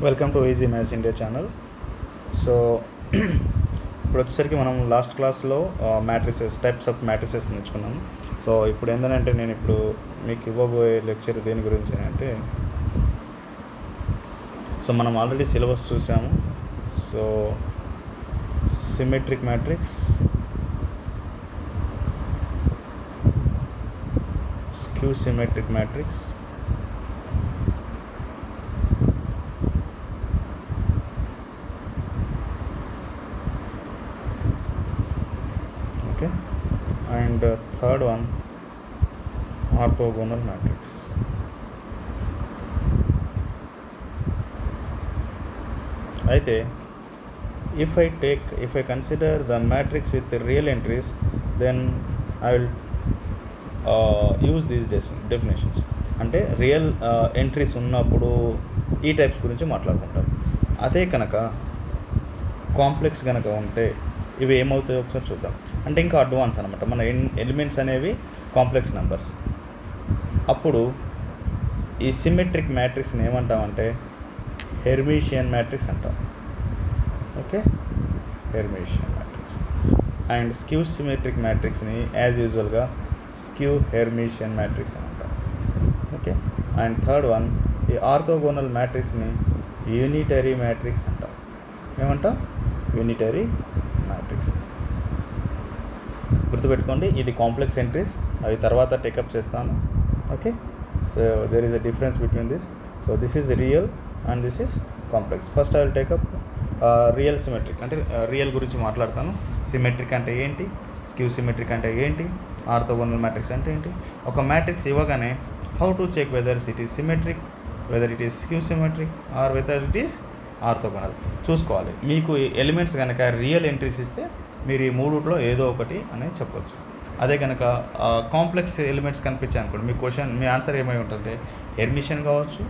Welcome to easy maths India channel. So ఇప్పుడు వచ్చేసరికి మనం లాస్ట్ క్లాస్లో మ్యాట్రిసెస్, టైప్స్ ఆఫ్ మ్యాట్రిసెస్ నేర్చుకున్నాము. సో ఇప్పుడు ఏంటంటే నేను ఇప్పుడు మీకు ఇవ్వబోయే లెక్చర్ దేని గురించి అంటే, సో మనం ఆల్రెడీ సిలబస్ చూసాము. So symmetric matrix, skew symmetric matrix, okay, and third one, orthogonal matrix. అయితే if I consider the matrix with the real entries, then I will use these definitions. అంటే real entries ఉన్నప్పుడు ఈ types గురించి మాట్లాడుకుంటాం. అదే కనుక complex కనుక ఉంటే ఇవి ఏమవుతాయో ఒకసారి చూద్దాం. అంటే ఇంకా అడ్వాన్స్ అనమాట. మన ఎలిమెంట్స్ అనేవి కాంప్లెక్స్ నెంబర్స్. అప్పుడు ఈ సిమెట్రిక్ మ్యాట్రిక్స్ని ఏమంటామంటే హెర్మిషియన్ మ్యాట్రిక్స్ అంటాం. Okay, Hermitian matrix. And skew symmetric మ్యాట్రిక్స్ని యాజ్ యూజువల్గా స్క్యూ హెర్మిషియన్ మ్యాట్రిక్స్ అని అంటాం. ఓకే, అండ్ థర్డ్ వన్, ఈ ఆర్థోగోనల్ మ్యాట్రిక్స్ని యూనిటరీ మ్యాట్రిక్స్ అంటాం. ఏమంటాం? Unitary matrix. గుర్తుపెట్టుకోండి, ఇది కాంప్లెక్స్ ఎంట్రీస్, అవి తర్వాత టేకప్ చేస్తాను. Okay, so there is a difference between this. So this is real and this is complex. First I will take up real symmetric. అంటే రియల్ గురించి మాట్లాడతాను. సిమెట్రిక్ అంటే ఏంటి, స్క్యూ సిమెట్రిక్ అంటే ఏంటి, ఆర్థోగోనల్ మ్యాట్రిక్స్ అంటే ఏంటి. ఒక మ్యాట్రిక్స్ ఇవ్వగానే how to check whether it is symmetric, whether it is skew symmetric or whether it is orthogonal చూసుకోవాలి. మీకు ఎలిమెంట్స్ కనుక రియల్ ఎంట్రీస్ ఇస్తే మీరు ఈ మూడులో ఏదో ఒకటి అనేది చెప్పొచ్చు. అదే కనుక కాంప్లెక్స్ ఎలిమెంట్స్ కనిపించాయి అనుకోండి, మీ క్వశ్చన్, మీ ఆన్సర్ ఏమై ఉంటుంది? హెర్మిషియన్ కావచ్చు,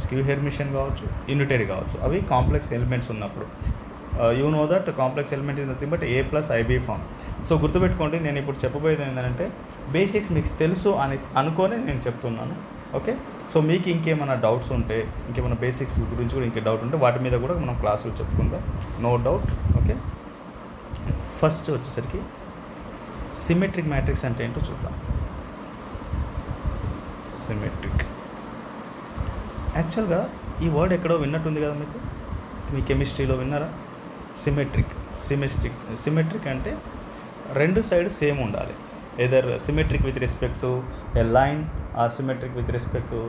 స్క్యూ హెర్మిషియన్ కావచ్చు, యూనిటరీ కావచ్చు. అవి కాంప్లెక్స్ ఎలిమెంట్స్ ఉన్నప్పుడు. You know that complex element is nothing but A + IB form. So గుర్తుపెట్టుకోండి, నేను ఇప్పుడు చెప్పబోయేది ఏంటంటే బేసిక్స్ మీకు తెలుసు అని అనుకొని నేను చెప్తున్నాను. ఓకే, సో మీకు ఇంకేమైనా డౌట్స్ ఉంటే, ఇంకేమైనా బేసిక్స్ గురించి కూడా ఇంకే డౌట్ ఉంటే వాటి మీద కూడా మనం క్లాసులు చెప్పుకుందాం, నో డౌట్. ఓకే, ఫస్ట్ వచ్చేసరికి సిమెట్రిక్ మ్యాట్రిక్స్ అంటే ఏంటో చూద్దాం. సిమెట్రిక్ యాక్చువల్గా ఈ వర్డ్ ఎక్కడో విన్నట్టుంది కదా మీకు, మీ కెమిస్ట్రీలో విన్నారా? సిమెట్రిక్ అంటే రెండు సైడ్ సేమ్ ఉండాలి. Either symmetric with respect to a line, or symmetric with respect to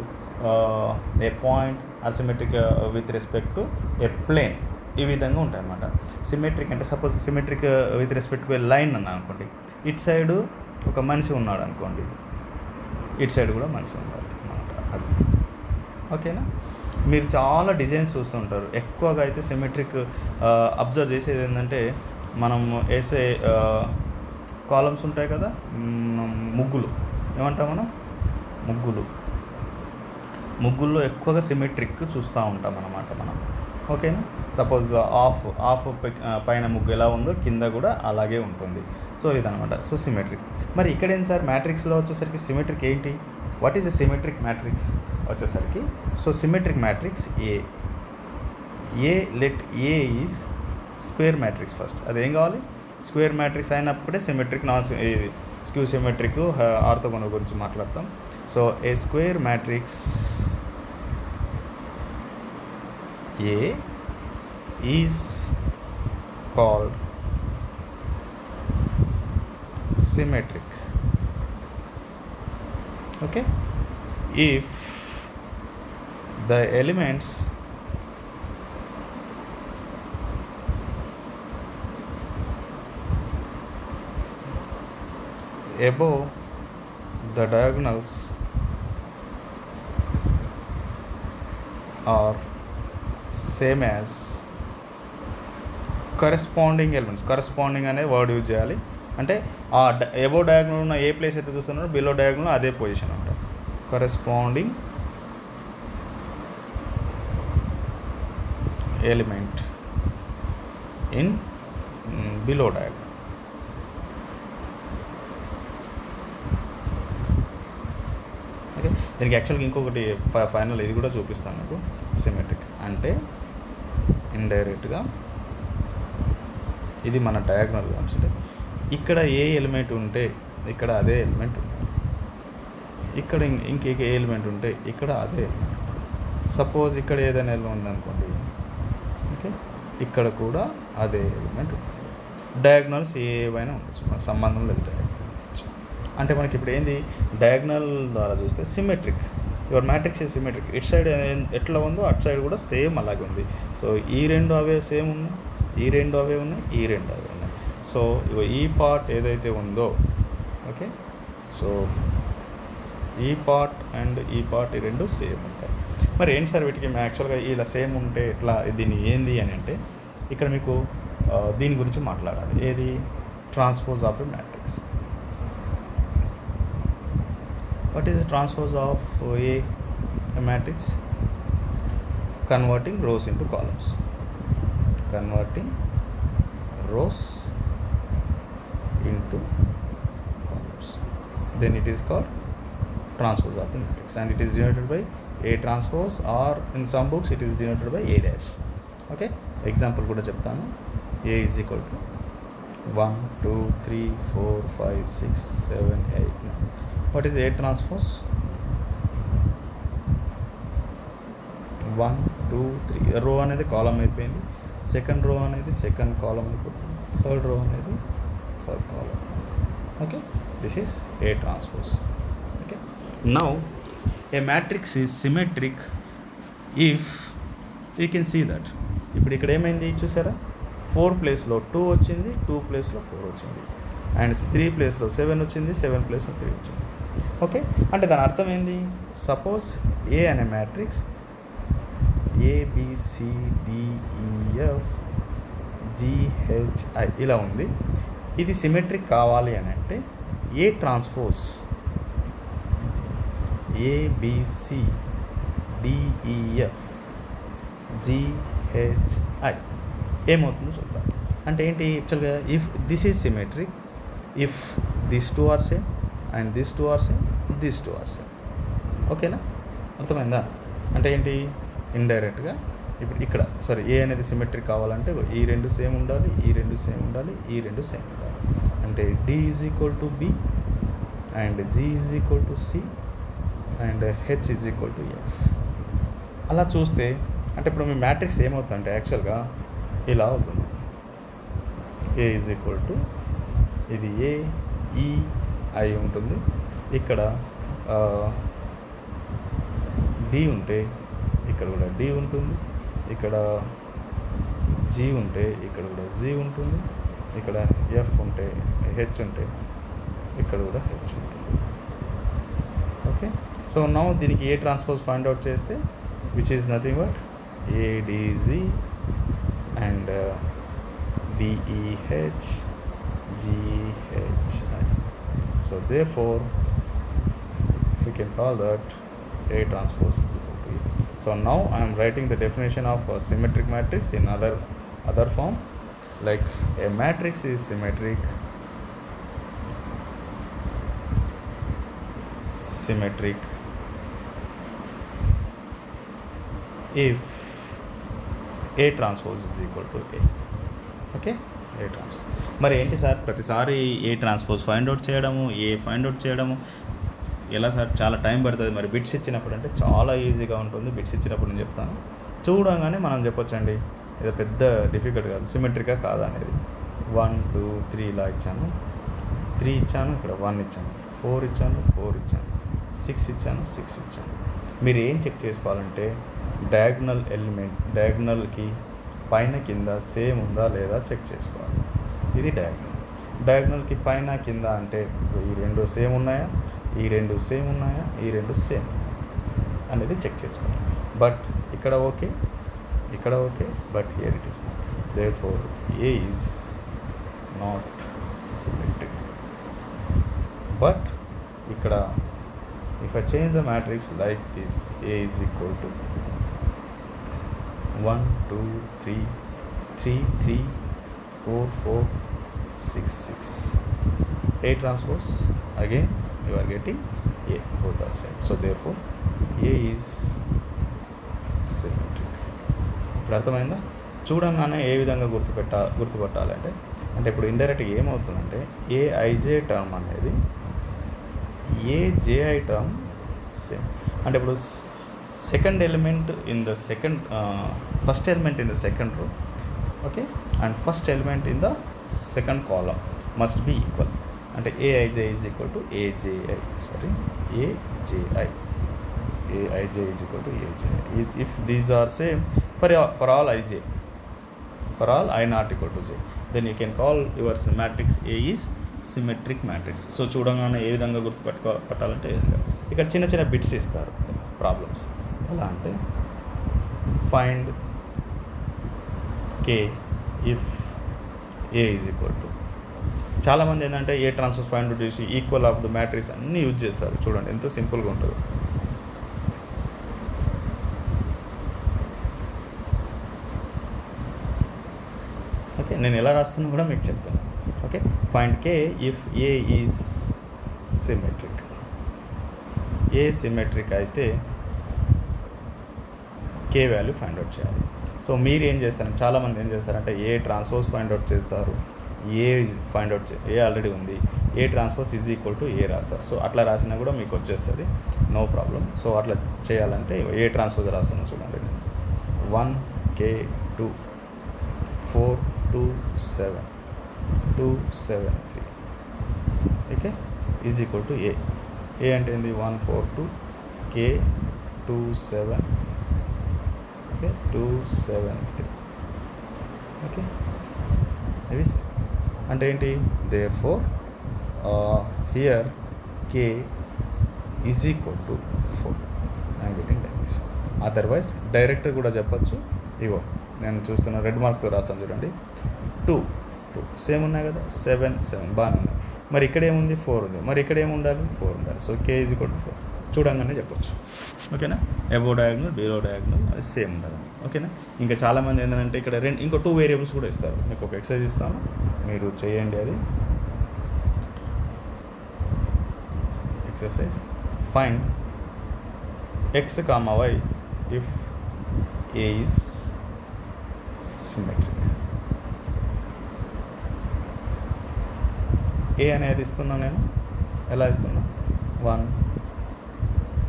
a point, or symmetric with respect to a plane. ఈ విధంగా ఉంటాయి అన్నమాట. సిమెట్రిక్ అంటే suppose symmetric with respect to a line అన్నా అనుకోండి, ఇటు side ఒక మనిషి ఉన్నాడు అనుకోండి, ఇటు సైడ్ కూడా మనిషి ఉండాలి అన్నమాట. అది ఓకేనా? మీరు చాలా డిజైన్స్ చూస్తుంటారు. ఎక్కువగా అయితే సిమెట్రిక్ అబ్జర్వ్ చేసేది ఏంటంటే, మనం వేసే కాలమ్స్ ఉంటాయి కదా, ముగ్గులు ఏమంటాం మనం, ముగ్గుల్లో ఎక్కువగా సిమెట్రిక్ చూస్తూ ఉంటాం అన్నమాట మనం. ఓకేనా? సపోజ్ ఆఫ్ పైన ముగ్గు ఎలా ఉందో కింద కూడా అలాగే ఉంటుంది. సో ఇదనమాట. So symmetric. మరి ఇక్కడ ఏంటి సార్, మ్యాట్రిక్స్లో వచ్చేసరికి సిమెట్రిక్ ఏంటి? What is a symmetric matrix వచ్చేసరికి? So symmetric matrix let A is square matrix. First అదేం కావాలి? స్క్వేర్ మ్యాట్రిక్స్ అయినప్పుడే సిమెట్రిక్, స్క్యూ సిమెట్రిక్, ఆర్థోగోనల్ గురించి మాట్లాడతాం. So a square matrix A is called symmetric. Okay, if the elements above the diagonals are same as corresponding elements. Corresponding అనే word use చేయాలి. అంటే ఆ above diagonal ఉన్న ఏ place అయితే చూస్తున్నారో బిలో డయాగ్నల్ అదే పొజిషన్ అంట. Corresponding element in below diagonal. Okay, దీనికి యాక్చువల్గా ఇంకొకటి ఫైనల్ ఇది కూడా చూపిస్తాను మీకు, సిమెట్రిక్. అంటే ఇండైరెక్ట్గా ఇది మన డయాగ్నల్ అంటే ఇక్కడ ఏ ఎలిమెంట్ ఉంటే ఇక్కడ అదే ఎలిమెంట్ ఉండాలి, ఇక్కడ ఇంకే ఎలిమెంట్ ఉంటే ఇక్కడ అదే ఎలిమెంట్. సపోజ్ ఇక్కడ ఏదైనా ఎలిమెంట్ ఉందనుకోండి, ఓకే, ఇక్కడ కూడా అదే ఎలిమెంట్ ఉంటుంది. డయాగ్నల్స్ ఏవైనా ఉండొచ్చు, మనకు సంబంధం లేదు డయాగ్నల్. అంటే మనకి ఇప్పుడు ఏంది, డయాగ్నల్ ద్వారా చూస్తే symmetric, your matrix is symmetric. ఇటు సైడ్ ఎట్లా ఉందో అటు సైడ్ కూడా సేమ్ అలాగే ఉంది. సో ఈ రెండు అవే సేమ్ ఉన్నాయి, ఈ రెండు అవే ఉన్నాయి, ఈ రెండు అవే ఉన్నాయి. సో ఈ పార్ట్ ఏదైతే ఉందో, ఓకే, సో ఈ పార్ట్ అండ్ ఈ పార్ట్ ఈ రెండు సేమ్ ఉంటాయి. మరి ఏంటి సార్ వీటికి యాక్చువల్గా ఇలా సేమ్ ఉంటే ఎట్లా, దీన్ని ఏంది అని అంటే ఇక్కడ మీకు దీని గురించి మాట్లాడాలి. ఏది, transpose of a matrix. What is transpose of a matrix? Converting rows into columns. Converting rows into columns, then it is called transpose of the matrix, and it is denoted by A transpose, or in some books it is denoted by A dash. Okay, example kuda cheptanu. A is equal to 1 2 3 4 5 6 7 8 9. What is A transpose? 1 2 3 రో అనేది column అయిపోయింది, second row అనేది second column అయిపోతుంది, third row అనేది third column. Okay, this is A transpose. Okay, now a matrix is symmetric if you can see that. ఇప్పుడు ఇక్కడ ఏమైంది చూసారా, 4 ప్లేస్లో 2 వచ్చింది, 2 ప్లేస్లో 4 వచ్చింది, అండ్ 3 ప్లేస్లో 7 వచ్చింది, 7 ప్లేస్లో 3 వచ్చింది. ఓకే, అంటే దాని అర్థం ఏంది, సపోజ్ ఏ అనే మ్యాట్రిక్స్ ABCDEFGHI ఇలా ఉంది. ఇది సిమెట్రిక్ కావాలి అని అంటే ఏ ట్రాన్స్పోజ్ ABCDEFGHI ఏమవుతుందో చూద్దాం. అంటే ఏంటి యాక్చువల్గా, if this is symmetric, if this two are same and this two are same, this two are same. ఓకేనా, అర్థమైందా? అంటే ఏంటి, ఇండైరెక్ట్గా ఇప్పుడు ఇక్కడ సారీ ఏ అనేది సిమెట్రిక్ కావాలంటే ఈ రెండు సేమ్ ఉండాలి, ఈ రెండు సేమ్ ఉండాలి, ఈ రెండు సేమ్ ఉండాలి. అంటే D is equal to B and G is equal to C and H is equal to F. అలా చూస్తే అంటే ఇప్పుడు మీ మ్యాట్రిక్స్ ఏమవుతుందంటే యాక్చువల్గా ఇలా అవుతుంది. A ఈజ్ ఈక్వల్ టు ఇది AEI ఉంటుంది, ఇక్కడ D ఉంటే ఇక్కడ కూడా D ఉంటుంది, ఇక్కడ G ఉంటే ఇక్కడ కూడా G ఉంటుంది, ఇక్కడ F ఉంటే H ఉంటే ఇక్కడ కూడా H ఉంటుంది. ఓకే, సో నౌ దీనికి ఏ ట్రాన్స్పోజ్ ఫైండ్ అవుట్ చేస్తే which is nothing but ADZ and DEHGHI. So therefore we can call that A transpose is equal to E. So now I am writing the definition of a symmetric matrix in other form. Like a matrix is symmetric if A transpose is equal to A. Okay, A transpose. మరి ఏంటి sir ప్రతిసారి ఏ transpose find out చేయడము, ఏ find out చేయడము ఎలా sir? చాలా time పడుతుంది. మరి bits ఇచ్చినప్పుడు అంటే చాలా ఈజీగా ఉంటుంది. బిట్స్ ఇచ్చినప్పుడు నేను చెప్తాను, చూడంగానే మనం చెప్పొచ్చండి, ఇది పెద్ద డిఫికల్ట్ కాదు, సిమెట్రికా కాదా అనేది. 1 2 3 ఇలా ఇచ్చాను, 3 ఇచ్చాను, ఇక్కడ 1 ఇచ్చాను, 4 ఇచ్చాను, 4 ఇచ్చాను, 6 ఇచ్చాను, 6 ఇచ్చాను. మీరు ఏం చెక్ చేసుకోవాలంటే డయాగ్నల్ ఎలిమెంట్, డయాగ్నల్కి పైన కింద సేమ్ ఉందా లేదా చెక్ చేసుకోవాలి. ఇది డయాగ్నల్కి పైన కింద అంటే ఈ రెండు సేమ్ ఉన్నాయా, ఈ రెండు సేమ్ ఉన్నాయా, ఈ రెండు సేమ్ అనేది చెక్ చేసుకోవాలి. బట్ ఇక్కడ ఓకే, ఇక్కడ okay, but here it is not. Therefore A is not symmetric. But ఇక్కడ if I change the matrix like this, A is equal to 1 2 3 3 3 4 4 6 6 A transpose, again you are getting A both are same. So therefore A is symmetric. ఇప్పుడు అర్థమైందా? చూడంగానే ఏ విధంగా గుర్తుపట్టాలి అంటే ఇప్పుడు ఇండైరెక్ట్గా ఏమవుతుందంటే ఏఐజే టర్మ్ అనేది ఏజేఐ టర్మ్ సేమ్. అంటే ఇప్పుడు second element in the second first element in the second row, okay, and first element in the second column must be equal. అంటే A I J is equal to A J I, sorry A J I, A I J is equal to A J I. If these are same for all I J, for all I not equal to J, then you can call your matrix A is symmetric matrix. So చూడంగానే ఏ విధంగా పట్టాలంటే ఇక్కడ చిన్న చిన్న bits ఇస్తారు problems. ఎలా అంటే find K if A is equal to, చాలామంది ఏంటంటే ఏ ట్రాన్స్ఫర్ ఫైండ్ అవుట్ చేసి ఈక్వల్ ఆఫ్ ద మ్యాట్రిక్స్ అన్నీ యూజ్ చేస్తారు. చూడండి ఎంత సింపుల్గా ఉంటుంది. ఓకే, నేను ఎలా రాస్తున్నా కూడా మీకు చెప్తాను. Okay, find K if A is symmetric. A symmetric అయితే కే వాల్యూ ఫైండ్ అవుట్ చేయాలి. సో మీరు ఏం చేస్తారంటే, చాలామంది ఏం చేస్తారంటే ఏ ట్రాన్స్పోజ్ ఫైండ్ అవుట్ చేస్తారు, A find out A already ఉంది, A transpose is equal to A రాస్తారు. సో అట్లా రాసినా కూడా మీకు వచ్చేస్తుంది, నో ప్రాబ్లం. సో అట్లా చేయాలంటే ఏ ట్రాన్స్పోజ్ రాస్తాను చూడండి. 1 K 2 4 2 7 2 7 3, okay, is equal to ఏ. ఏ అంటే ఏంది 1 4 2 K 2 7, ఓకే, 2 7 3, ఓకే, ఇది అంటే ఏంటి, therefore here K is equal to 4. I'm getting like this. Otherwise direct కూడా చెప్పచ్చు. ఇగో నేను చూస్తున్న రెడ్ మార్క్తో రాస్తాను చూడండి. 2 సేమ్ ఉన్నాయి కదా, 7 7 బాగానే ఉన్నాయి. మరి ఇక్కడ ఏముంది 4 ఉంది, మరి ఇక్కడ ఏమి ఉండాలి 4 ఉండాలి. So K is equal to 4 చూడంగానే చెప్పొచ్చు. ఓకేనా, ఎబో డయాగ్నల్ బిలో డయాగ్నల్ అది సేమ్ ఉండాలి. ఓకేనా, ఇంకా చాలామంది ఏంటంటే ఇక్కడ ఇంకో 2 వేరియబుల్స్ కూడా ఇస్తారు. మీకు ఒక ఎక్సర్సైజ్ ఇస్తాను, మీరు చేయండి. అది exercise find x, y if A is symmetric. A అనేది ఇస్తున్నా నేను, ఎలా ఇస్తున్నా 1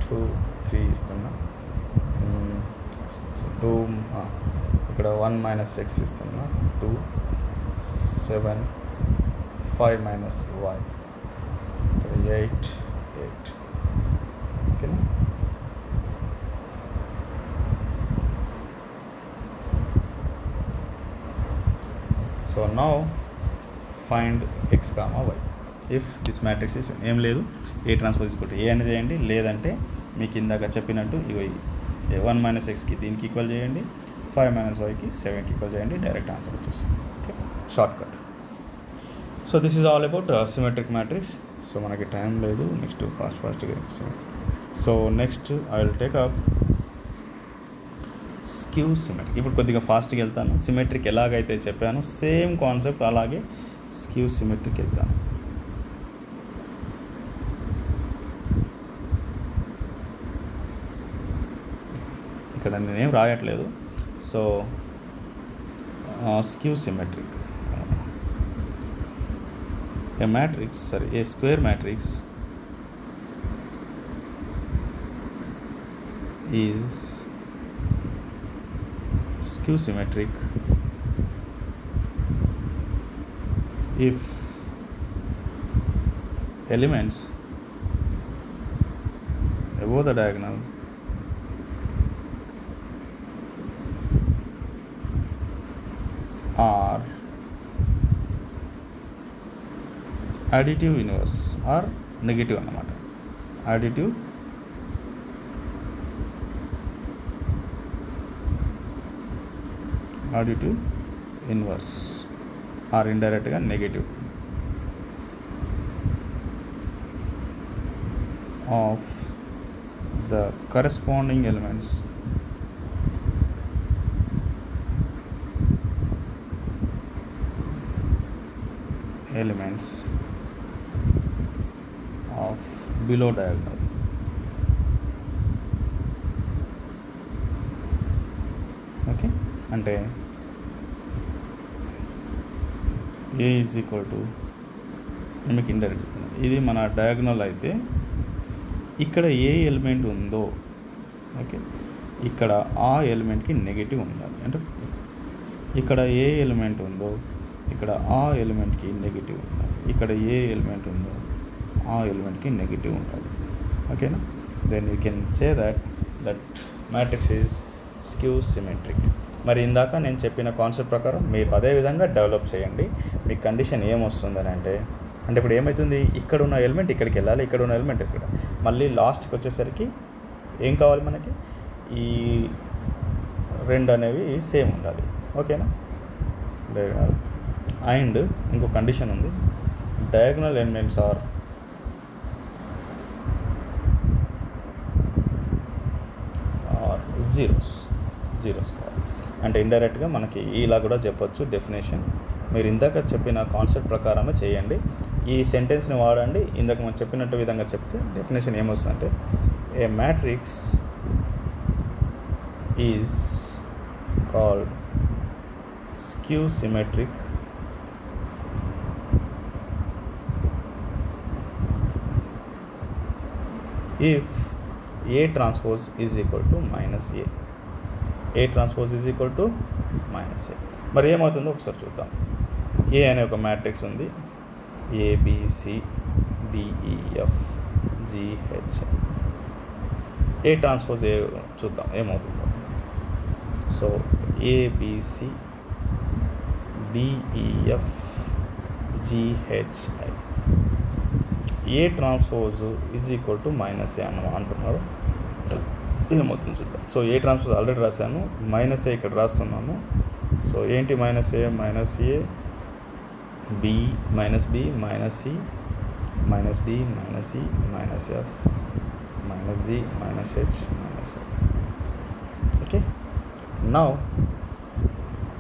2 3 ఇస్తున్నా. 2 ఇక్కడ 1 మైనస్ x ఇస్తున్నా, 2 7 5 మైనస్ y 8 8, ఓకేనా. So now find x, y if this matrix is ఏం లేదు ఏ ట్రాన్స్పోజ్ ఈక్వల్ టు ఏ అని చేయండి, లేదంటే మీకు ఇందాక చెప్పినట్టు ఇగో 1 మైనస్ ఎక్స్కి దీనికి ఈక్వల్ చేయండి, 5 మైనస్ వైకి 7కి ఈక్వల్ చేయండి, డైరెక్ట్ ఆన్సర్ వచ్చేస్తుంది. Okay, shortcut. So this is all about symmetric matrix. So మనకి టైం లేదు, నెక్స్ట్ ఫాస్ట్గా. So next I will take up skew symmetric. ఇప్పుడు కొద్దిగా ఫాస్ట్గా వెళ్తాను. సిమెట్రిక్ ఎలాగైతే చెప్పాను సేమ్ కాన్సెప్ట్ అలాగే స్క్యూ సిమెట్రిక్ వెళ్తాను. ఇక్కడ నేనేం రాయట్లేదు. So skew symmetric, a square matrix is skew symmetric if elements above the diagonal are additive inverse or negative అన్నమాట. additive inverse or indirectగా negative of the corresponding elements of below diagonal. Okay, అంటే ఏ is equal to, మీకు indirect ఇది మన diagonal అయితే ఇక్కడ ఏ element ఉందో okay ఇక్కడ ఆ ఎలిమెంట్కి నెగిటివ్ ఉండాలి. అంటే ఇక్కడ ఏ ఎలిమెంట్ ఉందో ఇక్కడ ఆ ఎలిమెంట్కి నెగిటివ్ ఉండాలి. ఇక్కడ ఏ ఎలిమెంట్ ఉందో ఆ ఎలిమెంట్కి నెగిటివ్ ఉండాలి. ఓకేనా? Then you can say that matrix is skew symmetric. మరి ఇందాక నేను చెప్పిన కాన్సెప్ట్ ప్రకారం మీరు అదే విధంగా డెవలప్ చేయండి. మీ కండిషన్ ఏమొస్తుందని అంటే ఇప్పుడు ఏమవుతుంది, ఇక్కడ ఉన్న ఎలిమెంట్ ఇక్కడికి వెళ్ళాలి, ఇక్కడ ఉన్న ఎలిమెంట్ ఇక్కడ, మళ్ళీ లాస్ట్కి వచ్చేసరికి ఏం కావాలి మనకి, ఈ రెండు అనేవి సేమ్ ఉండాలి. ఓకేనా? డయాగ్నల్ అండ్ ఇంకో కండిషన్ ఉంది, డయాగ్నల్ ఎలిమెంట్స్ ఆర్ జీరోస్ కావాలి. అంటే ఇండైరెక్ట్గా మనకి ఇలా కూడా చెప్పొచ్చు డెఫినేషన్. మీరు ఇందాక చెప్పిన కాన్సెప్ట్ ప్రకారమే చేయండి. ఈ సెంటెన్స్ని వాడండి. ఇందాక మనం చెప్పినట్టు విధంగా చెప్తే డెఫినేషన్ ఏమొస్తుందంటే, a matrix is called skew symmetric if A transpose is equal to minus A. A transpose is equal to minus A. మరి ఏమవుతుందో ఒకసారి చూద్దాం. ఏ అనే ఒక మ్యాట్రిక్స్ ఉంది, ABCDEFGH. ఏ ట్రాన్స్పోజ్ ఏ చూద్దాం ఏమవుతుందో. So ABCDEFGHI A transpose is equal to minus A అంటున్నారు. ఏమవుతుంది చూద్దాం. సో ఏ ట్రాన్స్పోజ్ ఆల్రెడీ రాశాను, మైనస్ ఏ ఇక్కడ రాస్తున్నాను. సో ఏంటి minus A B minus C minus D minus E minus F minus G minus H minus F. Okay, now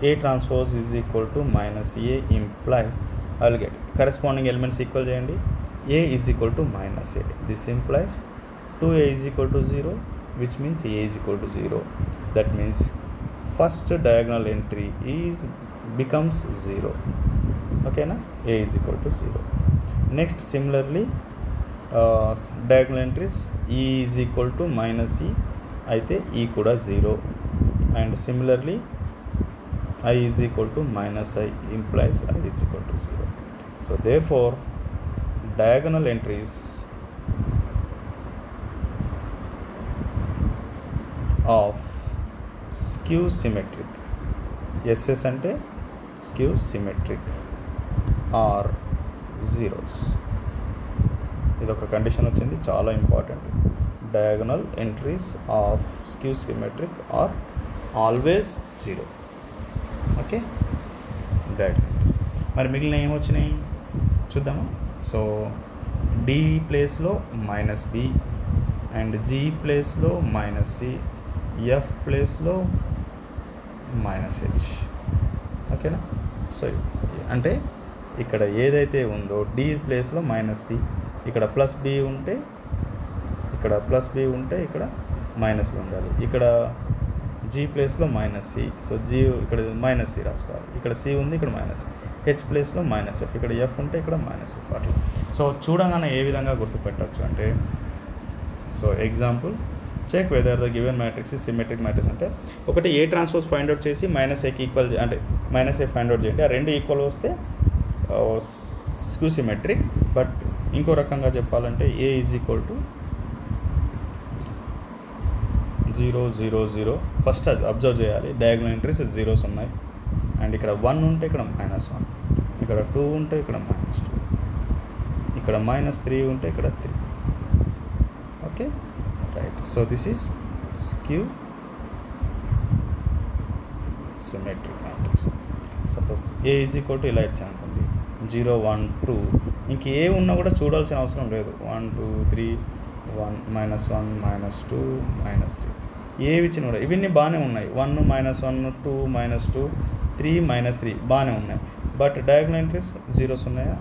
A transpose is equal to minus A implies I will get corresponding elements equal చేయండి. A is equal to minus A. This implies 2A is equal to 0, which means A is equal to 0. That means first diagonal entry becomes 0. Okay na? A is equal to 0. Next, similarly, diagonal entries E is equal to minus E. అయితే E కూడా 0. And similarly, I is equal to minus I implies I is equal to 0. So therefore, diagonal entries of skew symmetric SS అంటే skew symmetric are zeros. ఇదొక condition వచ్చింది, చాలా important. diagonal entries of skew symmetric are always 0. Okay, diagonal entries. మరి మిగిలిన ఏమొచ్చినాయి చూద్దాము. So D ప్లేస్లో minus B and G ప్లేస్లో minus C, F ప్లేస్లో మైనస్ హెచ్. ఓకేనా? సో అంటే ఇక్కడ ఏదైతే ఉందో డి ప్లేస్లో మైనస్ బి, ఇక్కడ ప్లస్ బి ఉంటే ఇక్కడ మైనస్ బి ఉండాలి. ఇక్కడ జీ ప్లేస్లో మైనస్ సి, సో జీ ఇక్కడ మైనస్ సి రాసుకోవాలి. ఇక్కడ సి ఉంది, ఇక్కడ మైనస్ హెచ్ ప్లేస్లో మైనస్ ఎఫ్, ఇక్కడ ఎఫ్ ఉంటే ఇక్కడ మైనస్ ఎఫ్. అట్లా సో చూడగానే ఏ విధంగా గుర్తుపెట్టవచ్చు అంటే, so example, check whether the given matrix is symmetric matrix. అంటే ఒకటి ఏ ట్రాన్స్పోజ్ ఫైండ్ అవుట్ చేసి మైనస్ ఏకి ఈక్వల్ అంటే మైనస్ ఏ ఫైండ్ అవుట్ చేయండి. ఆ రెండు ఈక్వల్ వస్తే స్క్యూ సిమెట్రిక్. బట్ ఇంకో రకంగా చెప్పాలంటే ఏ ఈజ్ ఈక్వల్ టు 0 0 0. ఫస్ట్ అది అబ్జర్వ్ చేయాలి, డయాగ్నల్ ఎంట్రీస్ జీరోస్ ఉన్నాయి. అండ్ ఇక్కడ 1 ఉంటే ఇక్కడ -1, ఇక్కడ 2 ఉంటే ఇక్కడ -2, ఇక్కడ -3 ఉంటే ఇక్కడ 3. Okay, right. So this is skew symmetric matrix. Suppose A is equal to ఇలా ఇచ్చాను అనుకోండి, 0 1 2, ఇంక ఏ ఉన్నా కూడా చూడాల్సిన అవసరం లేదు. 1 2 3 1 -1 -2 -3 ఏవి ఇచ్చినా కూడా ఇవన్నీ బాగానే ఉన్నాయి. 1 -1 2 -2 3 -3 బాగానే ఉన్నాయి. బట్ డయాగ్నల్ ఎంట్రీస్ జీరోస్ ఉన్నాయా?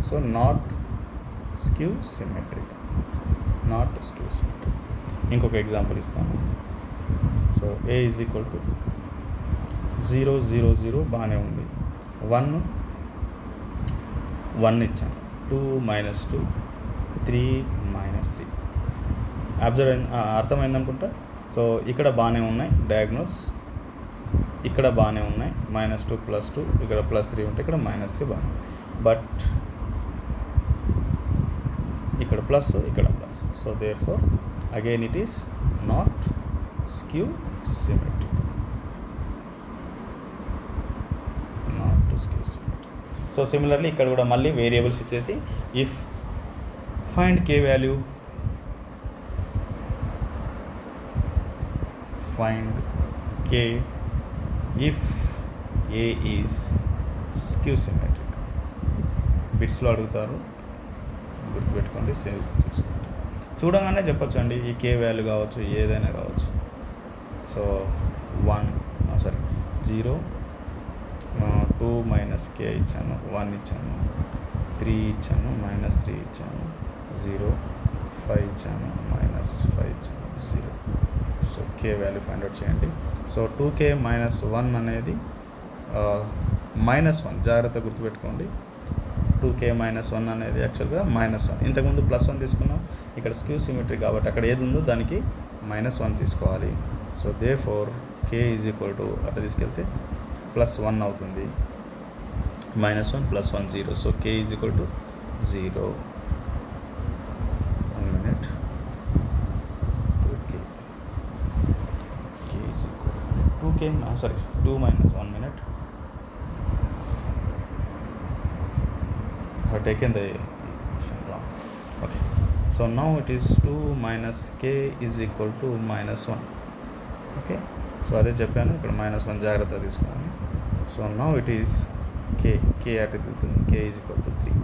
So not skew symmetric. ఇంకొక ఎగ్జాంపుల్ ఇస్తాను. So A is equal to 0 0 0 బాగానే ఉంది. 1 1 ఇచ్చాను. 2 -2 3 -3 అర్థమైంది అనుకుంటా. సో ఇక్కడ బాగానే ఉన్నాయి డయాగ్నల్స్, ఇక్కడ బాగానే ఉన్నాయి. -2 +2 ఇక్కడ +3 ఉంటే ఇక్కడ -3 బాగానే, బట్ ఇక్కడ ప్లస్ ఇక్కడ plus. So therefore again it is not skew symmetric, not skew symmetric. So similarly ఇక్కడ కూడా మళ్ళీ వేరియబుల్స్ ఇచ్చేసి if find K value, find K if A is skew symmetric. బిట్స్లో అడుగుతారు, గుర్తుపెట్టుకోండి. సేవ్ చూడగానే చెప్పొచ్చు అండి, ఈ కే వాల్యూ కావచ్చు, ఏదైనా కావచ్చు. సో 0 2 - k ఇచ్చాను, 1 ఇచ్చాను, 3 ఇచ్చాను, -3 ఇచ్చాను, 0 5 ఇచ్చాను, -5 ఇచ్చాను, 0. సో కే వాల్యూ ఫైండ్ అవుట్ చేయండి. సో 2k - 1 అనేది -1, జాగ్రత్త గుర్తుపెట్టుకోండి. 2k - 1 అనేది యాక్చువల్గా -1. ఇంతకుముందు +1 తీసుకున్నాం, ఇక్కడ స్క్యూ సిమెట్రీ కాబట్టి అక్కడ ఏది ఉందో దానికి -1 తీసుకోవాలి. So they four k is equal to అట్లా తీసుకెళ్తే +1 అవుతుంది. -1 + 1 0. So k is equal to 0. 1 minute. 2k is equal 2k 2 - 1 minute. Taken the equation wrong. Okay, so now it is 2 - k is equal to -1. Okay, so అదే చెప్పాను, ఇక్కడ -1 జాగ్రత్త తీసుకోండి. So now it is k at k is equal to 3.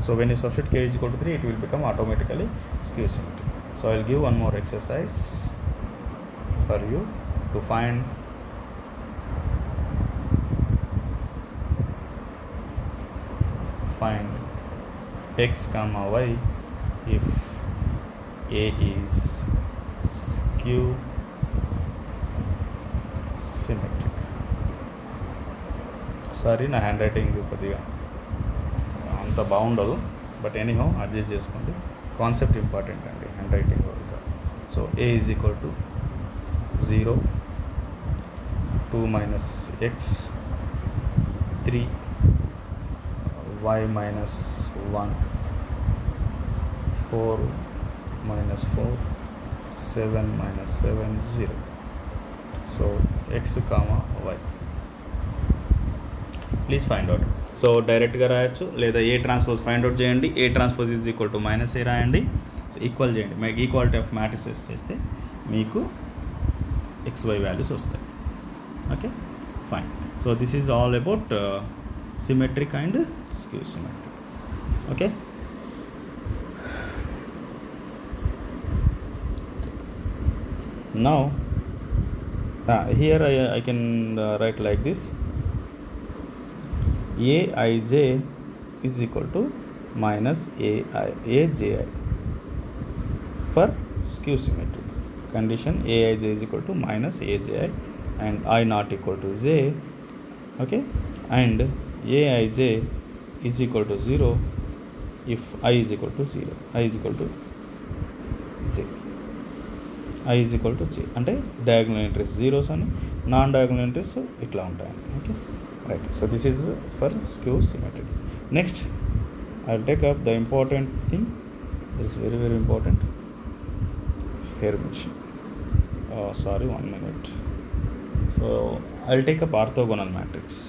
So when you substitute k is equal to 3, it will become automatically skew symmetric. So I will give one more exercise for you to find x comma y if a is skew symmetric. Sorry, నా hand writing కొద్దిగా అంత బాగుండదు, but anyhow adjust చేసుకోండి. Concept important అండి, hand writing వరకు. So a is equal to 0 2 - x 3 y - 1 4 - 4 7 - 7 0. So x comma y please find out. So డైరెక్ట్గా రాయొచ్చు, లేదా ఏ ట్రాన్స్పోజ్ ఫైండ్ అవుట్ చేయండి. ఏ transpose is equal to -a రాయండి. సో ఈక్వల్ చేయండి, మీకు ఈక్వాలిటీ ఆఫ్ మ్యాట్రిసెస్ చేస్తే మీకు xy వాల్యూస్ వస్తాయి. Okay, fine. So this is all about symmetric and skew symmetric. Okay, now here I can write like this: aij is equal to -aji for skew symmetric condition. Aij is equal to -aji and I not equal to j. Okay, and aij is equal to 0 if I is equal to 0, I is equal to j, I is equal to j. అంటే diagonal entries zeros అని, non diagonal entries ఇట్లా ఉంటాయండి. Okay, right. So this is for skew symmetry. Next I will take up the important thing, this is very very important, Hermitian. Sorry, 1 minute. So I will take up orthogonal matrix.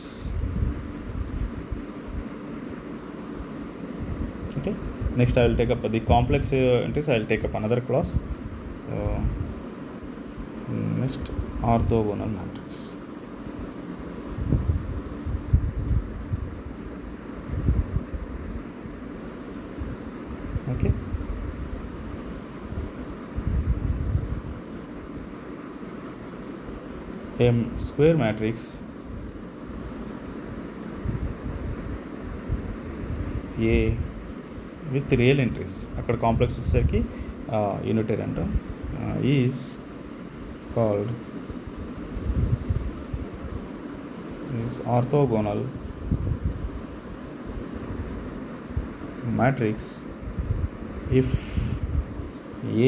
Okay, next I will take up the complex entries. I will take up another class. So next, orthogonal matrix. Okay, a square matrix A with real entries, అక్కడ complex వచ్చేసరికి unitary అంటాం, is called is orthogonal matrix if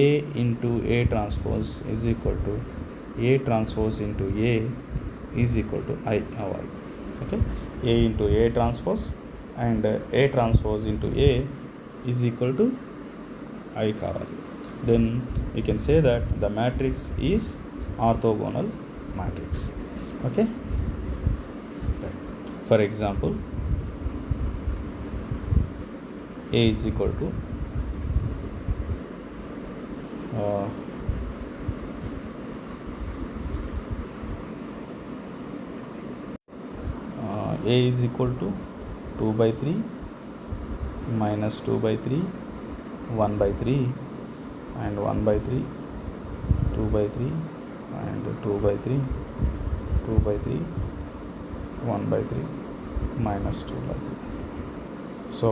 A into A transpose is equal to A transpose into A is equal to I. Okay, A into A transpose and A transpose into A is equal to I కావాలి. Then we can say that the matrix is orthogonal matrix. Okay, for example, A is equal to A is equal to 2 by 3 minus 2 by 3 1 by 3 and 1 by 3 2 by 3 and 2 by 3 2 by 3 1 by 3 minus 2 by 3. So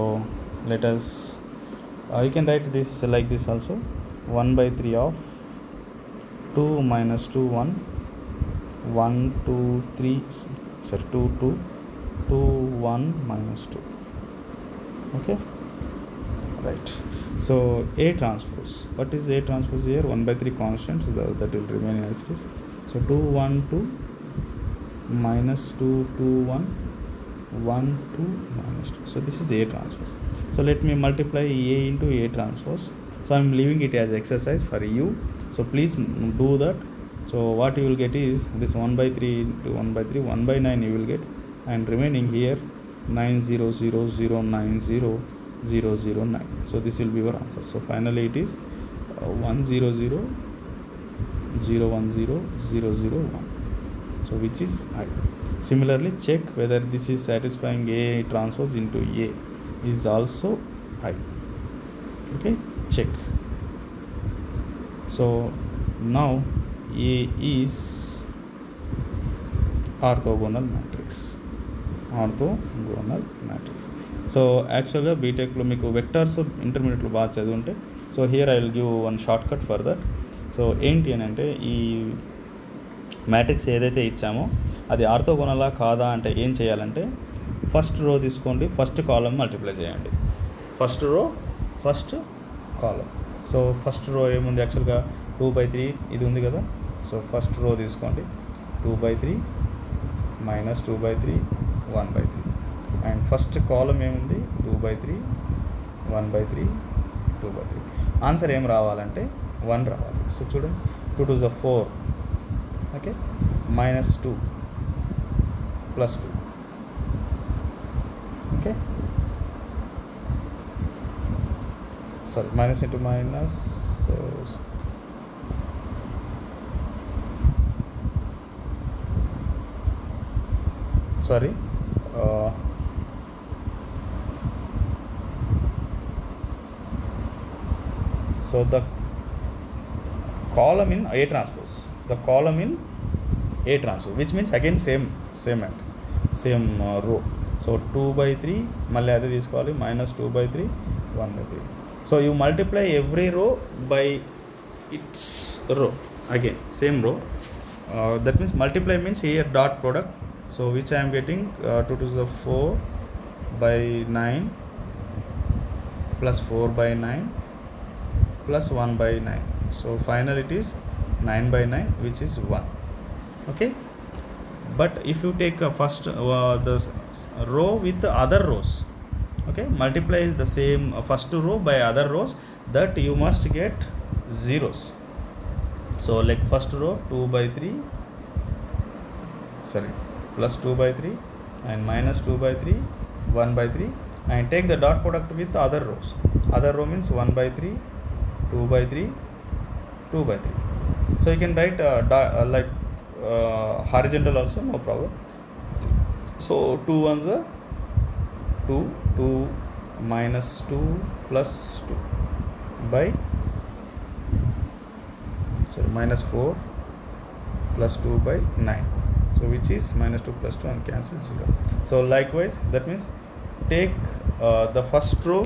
let us you can write this like this also, 1 by 3 of 2 minus 2 1 1 2 3 sorry 2 2 2 1 minus 2. Okay, right. So A transpose, what is A transpose here? 1 by 3 constants that will remain as it is. So 2 1 2 minus 2 2 1 1 2 minus 2. So this is A transpose. So let me multiply A into A transpose. So I am leaving it as exercise for you. So please do that. So what you will get is this 1 by 3 into 1 by 3 1 by 9 you will get, and remaining here 9 0 0 0 9 0 0 0 9. So this will be your answer. So finally it is 1 0 0 0 1 0 0 0 1. So which is I. Similarly check whether this is satisfying A transpose into A is also I. Okay, check. So now A is orthogonal matrix. So యాక్చువల్గా బీటెక్లో మీకు vectors ఇంటర్మీడియట్లో బాగా చదువుంటే, so here I will give one shortcut for that. So ఏంటి అని అంటే, ఈ మ్యాట్రిక్స్ ఏదైతే ఇచ్చామో అది ఆర్థోగోనలా కాదా అంటే ఏం చేయాలంటే, ఫస్ట్ రో తీసుకోండి, ఫస్ట్ కాలం మల్టిప్లై చేయండి. ఫస్ట్ రో ఫస్ట్ కాలం. సో ఫస్ట్ రో ఏముంది యాక్చువల్గా 2 by 3 ఇది ఉంది కదా. సో ఫస్ట్ రో తీసుకోండి, 2 by 3 minus 2 by 3 1 by 3, and first కాలం ఏముంది 2 by 3 1 by 3 2 by 3. ఆన్సర్ ఏం రావాలంటే 1 రావాలి. సో చూడండి, 2 2 is 4, okay, minus 2 plus 2, okay, sorry minus into minus, so sorry, so the column in A transpose, the column in A transpose, which means again same matrix, same row. So 2 by 3 మళ్ళీ అదే తీసుకోవాలి, minus 2 by 3 1 by 3. So you multiply every row by its row, again same row. That means multiply means here dot product. So which I am getting 2 to the 4 by 9 plus 4 by 9 plus 1 by 9. So final it is 9 by 9, which is 1. Okay, but if you take first the row with the other rows, okay, multiply the same first row by other rows, that you must get zeros. So like first row 2 by 3, sorry, plus 2 by 3 and minus 2 by 3 1 by 3, and take the dot product with other rows. Other row means 1 by 3 2 by 3 2 by 3. So you can write like horizontal also, no problem. So 2 ones are 2 2 minus 2 plus 2 by, sorry, minus 4 plus 2 by 9. So which is minus 2 plus 2 and cancel 0. So likewise, that means take the first row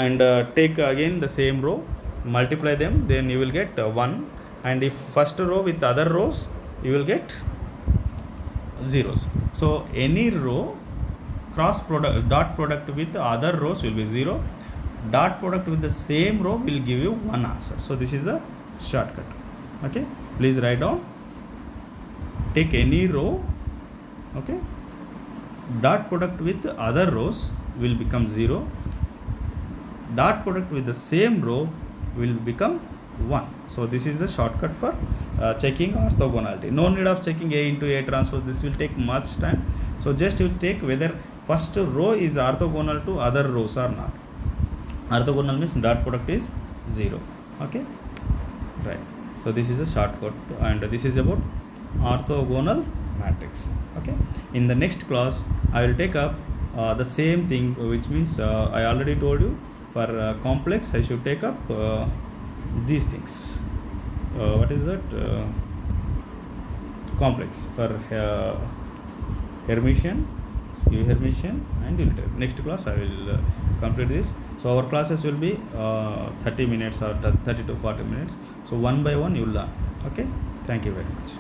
and take again the same row, multiply them, then you will get 1. And if first row with other rows, you will get zeros. So any row cross product dot product with other rows will be 0. Dot product with the same row will give you one answer. So this is the shortcut. Okay, please write down. Take any row, okay, dot product with other rows will become 0. Dot product with the same row will become 1. So this is the shortcut for checking orthogonality. No need of checking A into A transpose. This will take much time. So just you take whether first row is orthogonal to other rows or not. Orthogonal means dot product is 0. Okay, right. So this is a shortcut, and this is about orthogonal matrix. Okay, in the next class I will take up the same thing, which means I already told you for complex I should take up these things. What is that? Complex for Hermitian, skew Hermitian, and unitary. Next class I will complete this. So our classes will be 30 minutes or 30 to 40 minutes. So one by one you will learn. Okay, thank you very much.